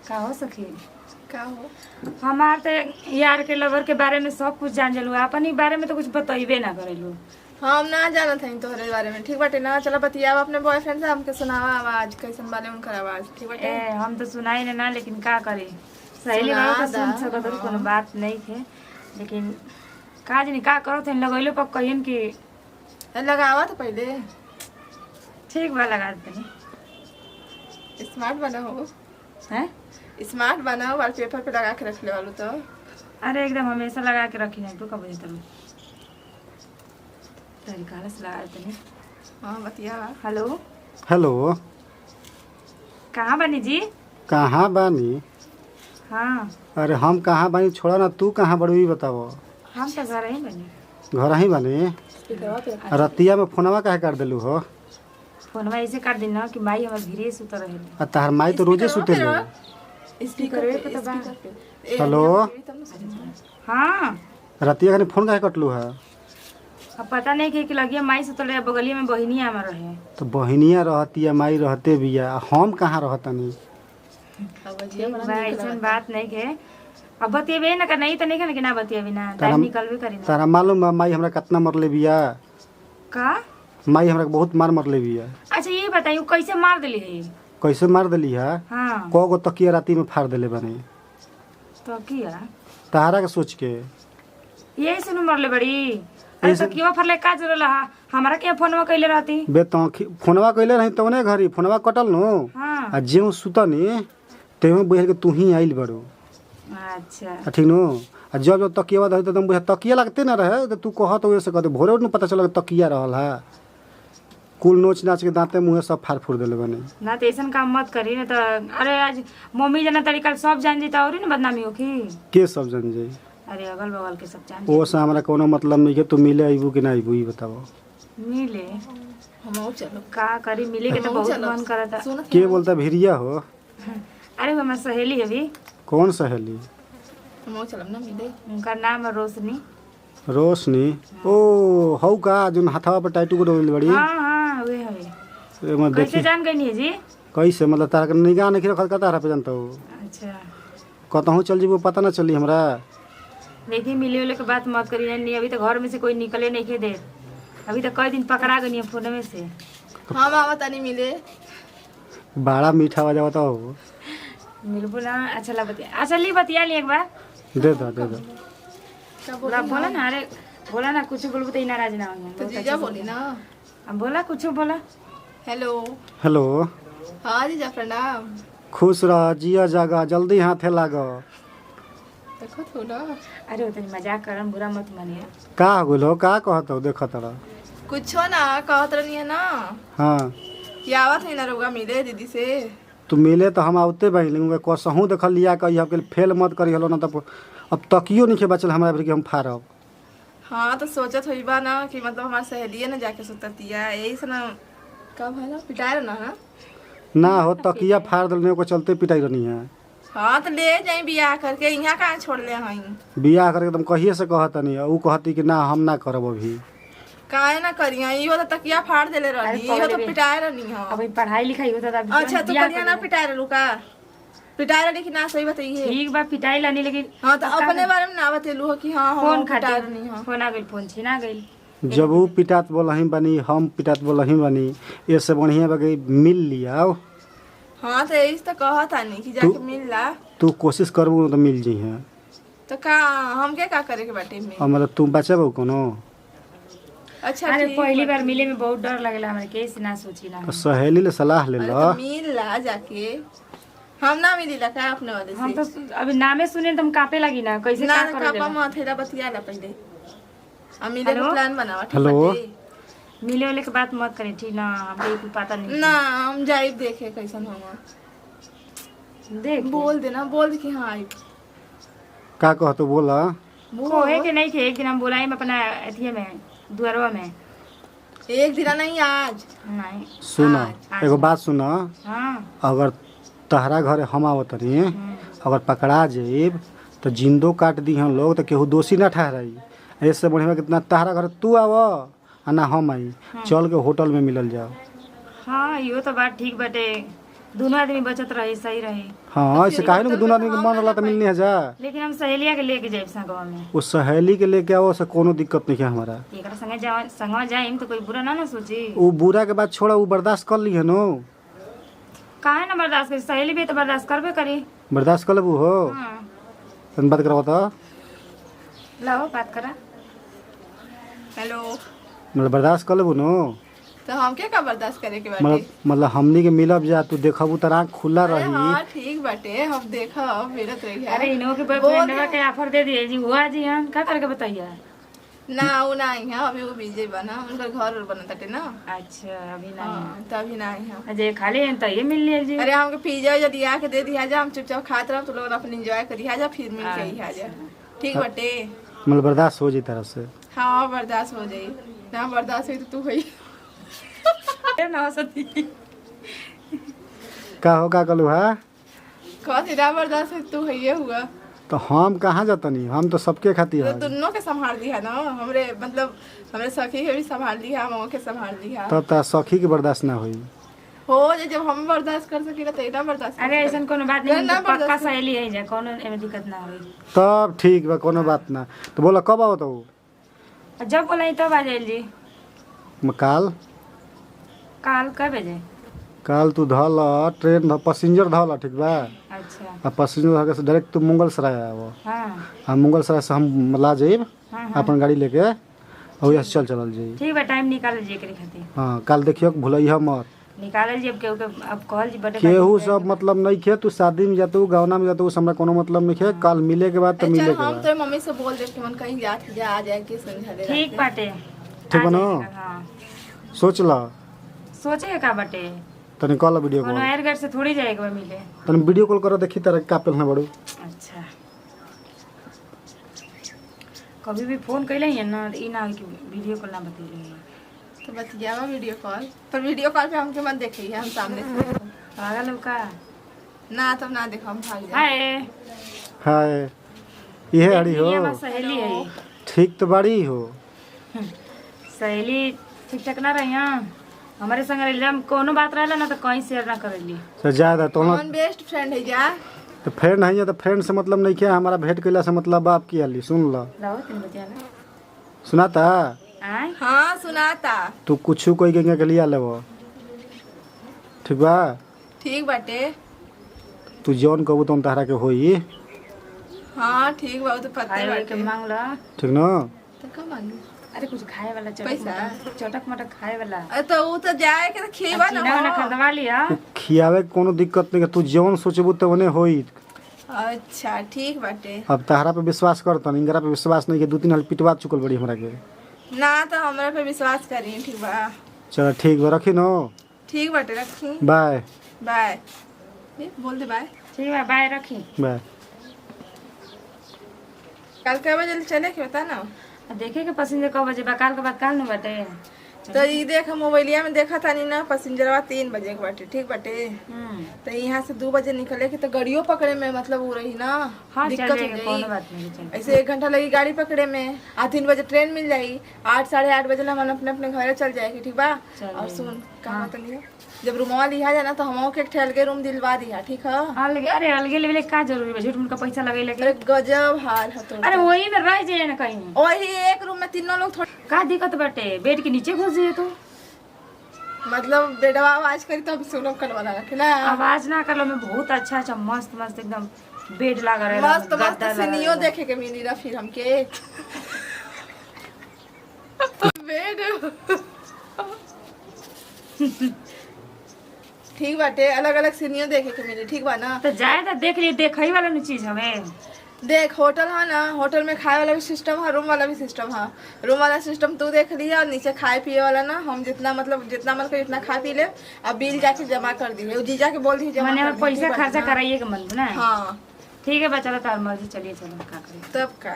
का हो सखी? का हो? हमार तो यार के लवर के बारे में सब कुछ जान जलू, अपन ही बारे में तो कुछ बतइबे ना करेलू। हम ना जानत हई तोहरे बारे में। ठीक बाटे ना? चलो बतियाव अपने बॉयफ्रेंड से, हमके सुनावा आवाज कैसन बाले उनकर आवाज। ठीक बाटे? हम तो सुनाई ना लेकिन का करे, सहेली सुना वाला तो सुन दा, सकत हाँ। कोनो बात नहीं थे, लेकिन का जानी का करो थे लगैलो पर कहिन कि लगावा तो पहले ठीक बा लगा देनी। स्मार्ट बना हो, हैं? स्मार्ट बना हो, वॉलपेपर पे लगा के रख ले वालू तो। अरे एकदम हमेशा लगा के रखी नहीं, तू कब बजे तरू तरीका से लगा देनी। हाँ बतियावा। हेलो हेलो, कहाँ बनी जी? कहाँ बानी? हाँ अरे हम कहाँ बानी छोड़ा ना, तू कहाँ बड़वी बताओ। हम तो घर ही बनी। घर ही बानी? स्पीकर पे रतिया में फोनवा काहे कर देलू हो? फोनवा ऐसे कर दी ना कि माई हमर भिड़े सुत रहे। आ तहार माई तो रोजे सुतेले। स्पीकर पे तो बा। स्पीकर पे। हेलो? हाँ रतिया खानी फोन काहे कटलू है? अब पता नहीं कि लगिया माई सुतल रहे, बगलिया में बहिनी हमर रहे। तो बहिनिया रहतिया, माई रहते बिया, हम कहाँ रहतनी? ऐसा बात नहीं के अब बतिएबे ना कर, नहीं तो नहीं कर कि ना बतिएबे ना, टाइम निकलबे करी ना। तारा मालूम बा माई हमरा कितना मरले बिया? का? माई हमरा के बहुत मार मरले बिया। अच्छा ये बताइए कैसे मार दिली है? कैसे मार देली है? हाँ को गो तकिया राती में फाड़ देले बने तो किया तहारा के सोच के। यही सुन मरले बड़ी। अरे तो क्यों फरले का जरूर हा हमारा के फोनवा कइले रहती। बे तो फोनवा कइले रही तवने घरी फोनवा कटल नो। हाँ आ जेऊ सुतनी तेमे बुझल के तू ही आइल बड़ो। अच्छा ठीक नो। आ जब जब तकिया धरी तो तुम बुझ तकिया लगते ना रहे तो तू कहत हो से कहते भोरे उठ पता चला तकिया रहल है। कुल नोच नाच के दांते मुंहे सब फाड़ फूड़ देले बने। ना तो ऐसा काम मत करी ना तो। अरे आज मम्मी जना तरीका सब जान जीता और ना बदनामी होखी। के सब जान जाई? अरे अगल बगल के सब जान ओ से हमरा कोनो मतलब नहीं के तू मिले आइबू कि ना आइबू ई बताओ। मिले हम चलो का करी, मिले के तो बहुत मन करता। सुन के बोलता भिरिया हो? अरे वो हमार सहेली है भी। कौन सहेली? हम चलब ना मिले। उनका नाम है रोशनी। रोशनी? ओ हौ का जोन हाथवा पर टाइटू को डोल बड़ी? हाँ हाँ वे है। मैं कैसे देखी जान गई है जी? कैसे मतलब तारा के निगाह नहीं रखल का तारा पे जानता हो? अच्छा कतहूँ चल जीबो पता ना चली हमरा। देखिए मिले वाले के बात मत करिए नहीं, अभी तो घर में से कोई निकले नहीं के दे। अभी तो कई दिन पकड़ा गई है फोन में से। हम आवत नहीं मिले। बड़ा मीठा बजा बताओ। मिलबो ना अच्छा लग बतिया। अच्छा ली बतिया ली एक बार। दे दो दे दो। क्या बोला बोला ना। अरे बोला ना कुछ बोलबो तो नाराज ना तो होंगे। जीजा बोली ना। अब बोला कुछ बोला। हेलो। हेलो। हाँ जीजा प्रणाम। खुश रह जिया जागा जल्दी हाथे लागो। देखो तो ना। अरे वो तो मजाक करम, बुरा मत मानिए। का होलो का कहत हो देखो तरा? कुछो ना कहत रहनी है ना। हाँ ये आवत नहीं ना रोगा मिले दीदी से। तू मिले तो हम आवते बहिली कसहूँ देख लिया कही अब फेल मत करी हलो ना तब अब तकियो नहीं बचल हमारा फिर कि हम फाड़ब। हाँ तो सोचत हुई बा ना कि मतलब हमारी सहेली ना जाके सुततिया यही से ना। कब है ना पिटाए ना। ना हो तकिया फाड़ दिलने को चलते पिटाई रहनी है। हाँ तो ले जाई बियाह करके, यहाँ कहाँ छोड़ ले हई। बियाह करके तुम कहिए से कहतनी ऊ कहती कि ना हम ना करब अभी। काहे ना करिया, इहो तो तकिया फाड़ देले रहनी, इहो तो पिटाए रहनी हो। अभी पढ़ाई लिखाई होता था। अच्छा तो करिया ना पिटाए रहलू का? पिटाए रहनी कि ना? सही बताइए। ठीक बा पिटाई लानी, लेकिन हाँ तो अपने बारे में ना बतेलू हो कि हाँ फोन हम पिटाए खातिर रहनी हो। फोन आ गई, फोन छीना गई। जब ऊ पिटात बोलही बनी हम पिटात बोलही बनी ऐसे बढ़िया बगे मिल लिया। हाँ तो यही तो कहत आनी कि जाके मिल ला। तू कोशिश करबू तो मिल जी है। तो का हमके का करे के बाटे में? और मतलब तू बचेबो कोनो? अच्छा अरे ठीक पहली बार मिले में बहुत डर लगला हमारे, कैसे ना सोची ना। तो सहेली ले सलाह ले अरे लो। तो मिल ला जाके। हम ना मिली ला का अपने वाले हम से? तो अभी नामे सुने तो हम कांपे लगी ना, कैसे ना का ना करे कापा देला। मत हेरा बतिया ला पहले। हम मिले हेलो? का प्लान बनावा ठीक हेलो? बाटे? मिले वाले के बात मत करें ठीक ना, हमको कुछ पता नहीं। ना हम जाइब देखे कैसन होगा। देख बोल देना, बोल दे कि हाँ आई। का कहतो बोला? कोहे के नहीं थे, एक दिन हम बुलाई में अपना अथिये में दुआरवा में। एक दिन नहीं आज। नहीं सुनो आज। एगो बात सुनो। हाँ अगर तहरा घरे हम आवतनी अगर पकड़ा जेब तो जिंदो काट दी हम लोग तो केहू दोषी ना ठहराई। ऐसे बढ़िया कितना तहरा घर तू आव आ ना हम आई चल के होटल में मिलल जाओ। हाँ यो तो बात ठीक बाटे, दोनों आदमी बचत रहे, सही रहे। हाँ ऐसे काहे ना दोनों आदमी के मन वाला तो मिलनी है जा। लेकिन हम सहेलिया के लेके जाए संगवा में। उस सहेली के लेके आओ से कोनो दिक्कत नहीं है हमारा। एकरा संगे जाओ, संगवा जाइम तो कोई बुरा ना सोची। वो बुरा के बाद छोड़ा, वो बर्दाश्त कर ली है नो। काहे ना बर्दाश्त करी, सहेली भी तो बर्दाश्त करबे करी। बर्दाश्त कर लेबू हो। हाँ। तन बात करवा तो लाओ बात करा। हेलो। मतलब बर्दाश्त कर लेबू नो। तो हम क्या का बर्दाश्त करे के बाटे? मतलब हमनी के मिलब जा, तू देखबू तो आँख खुला अरे रही। हाँ ठीक बाटे, हम देखब मिलत रही है। अरे इनो के बॉयफ्रेंडवा के ऑफर दे दिए जी, हुआ जी हम का करके बताइए। ना वो ना आई है अभी, वो बिजी बना, उनका घर और बनत ताटे ना। अच्छा अभी नहीं हाँ तो अभी ना आई है। अजय खाली है तो ये मिल लिया जी। अरे हमके पिज्जा या दिया के दे दिया जा, हम चुपचाप खाते रह, तो लोग अपन एंजॉय करिया जा, फिर मिल के ही आ जा। ठीक बाटे। मतलब बर्दाश्त हो जी तरह से। हाँ बर्दाश्त हो जाई ना, बर्दाश्त हुई तो तू हुई ना सती का हो का कलू है कहती ना बर्दाश्त हुई तो हुई हुआ। तो हम कहाँ जातनी, हम तो सबके खातिर तो है। दोनों के संभाल दिया ना, हमरे मतलब हमरे सखी के भी संभाल लिया, हम के संभाल लिया। तब तो सखी के बर्दाश्त ना हुई। हो जाए जब हम बर्दाश्त कर सकीला तो इतना बर्दाश्त कर अरे सकीला। ऐसा कोनो बात नहीं, ना तो पक्का बर्दाश्त सहेली है जा, कोनो एमे दिक्कत ना होई। तब ठीक बा, कोनो बात ना। तो बोला कब आओ तो जब बोलाई तब आ जाइल जी। काल काल कब बजे? काल तू धल ट्रेन धल, पैसेंजर धल, ठीक बा। अच्छा आ पैसेंजर धल के डायरेक्ट तू मुगल सराय आवो। हाँ आ मुगल सराय से हम ला जाइब हाँ हाँ अपन गाड़ी लेके, और यहाँ से चल जाइए। ठीक बा, टाइम निकाल जी एकरे खातिर। हाँ काल देखियो भूलिया मत। निकाल जी, अब केहू के अब कहल जी बड़े केहू सब मतलब नहीं खे, तू शादी में जातू गौना में जातू, हमरा कोनो मतलब नहीं खे। काल मिले के बाद तो मिले चल के हम बाद तो मम्मी से बोल दे कि मन कहीं जा आ जाए के समझा दे। ठीक बाटे। ठीक आ बा ना? जाइएगा, हाँ सोच ला सोचे का बाटे, तनी कॉल वीडियो कोनो कॉल, एयर घर से थोड़ी जाएगा मिले। तनी वीडियो कॉल कर देखी तरह का पहलना बड़ू। अच्छा कभी भी फोन कैले ही ना, ई ना हो कि वीडियो कॉल ना बतेले। तो बतियावा वीडियो कॉल पर, वीडियो कॉल पे हमके मत देखिए, हम सामने से पागल हो का? ना तब ना देखो, हम भाग जाए। हाय हाय ये हड़ी ये हो, बस सहेली है। ठीक तो बड़ी हो। सहेली ठीक ठाक ना रही हमारे संग रही, हम कोनो बात रहला ना तो कहीं शेयर ना करेली। तो ज्यादा तो हम कौन बेस्ट फ्रेंड है जा? तो फ्रेंड नहीं है तो फ्रेंड से मतलब नहीं किया, हमारा भेंट कैला से मतलब बाप की आली। सुन ला, लाओ तीन बजे ना सुनाता आय। हाँ सुनाता। तू कुछ कोई गंगा के लिया लेबो, ठीक बा। ठीक बाटे। तू जौन कहबू तो तहरा के होई, हाँ ठीक बा, वो तो पता खाए वाले के बाटे। मांग ला। ठीक ना। तो का मांगी? अरे कुछ खाए वाला पैसा? चटक मटक खाए वाला अरे तो वो तो जाए के तो खेवा ना चीना वाला हो। खरीदवा लिया। तू खियावे के कोनो दिक्कत नहीं, तू जौन सोचबू तो ओने होई। अच्छा ठीक बाटे। अब तहरा पे विश्वास कर, तन इंगरा पे विश्वास नहीं के, 2-3 हाल पिटवा चुकल बड़ी हमरा के। ना तो हमरा पे विश्वास करी, ठीक बा। चल ठीक बा, रखी नो। ठीक बाटे, रखी। Bye bye. बोल दे बाय। ठीक है बाय, रखी। बाय। कल के बजे चले के बता ना। अब देखे के पैसेंजर कब बजे बा, काल के बाद काल न बाटे। तो ये देख मोबाइलिया में देखा था ना, पैसेंजरवा 3 बजे के बाटे, ठीक बाटे। तो यहाँ से 2 बजे निकले के तो गाड़ियों पकड़े में मतलब वो रही ना, हाँ दिक्कत चल हो जाएगा, जाई। कोनो बात नहीं चल। ऐसे 1 घंटा लगी गाड़ी पकड़े में, 3 बजे ट्रेन मिल जाई, 8 साढ़े 8 बजे हम अपने अपने घरे चल जाएगी, ठीक बा। चल और जाएगी। सुन कहा तो नहीं, जब रूमवा लिया जाना तो हम के ठहर के रूम दिलवा दिया, ठीक है। अलगे, अरे अलगे लेवल का जरूरी बा, झूठ उनका पैसा लगे लगे। अरे गजब हाल है तो। अरे वही में रह जाए ना कहीं, वही एक रूम में तीनों लोग थोड़ी, का दिक्कत बाटे, बेड के नीचे घुस जाइए तो। मतलब बेडवा आवाज करी तो हम सुनो करवा रखे ना। आवाज ना कर लो, मैं बहुत अच्छा अच्छा मस्त मस्त एकदम बेड लगा रहे, मस्त मस्त सीनियो देखे के मिली ना फिर हमके बेड। ठीक बाटे, अलग अलग सीनियो देखे के मिली, ठीक बा ना। तो जाए तो देख लिए, देखई वाला नु चीज हमें। देख होटल है ना, होटल में खाए वाला भी सिस्टम है, रूम वाला भी सिस्टम है। रूम वाला सिस्टम तू देख लिया, और नीचे खाए पिए वाला ना हम जितना मतलब जितना मन कर जितना खा पी ले, अब बिल जाके जमा कर दी, जीजा के बोल दी जमा मैंने कर दी, पैसा ठीक खर्चा बाटे ना? कराइए के मन ना। हाँ ठीक है बा, चलो तार मर्जी, चलिए चलो का करें। तब का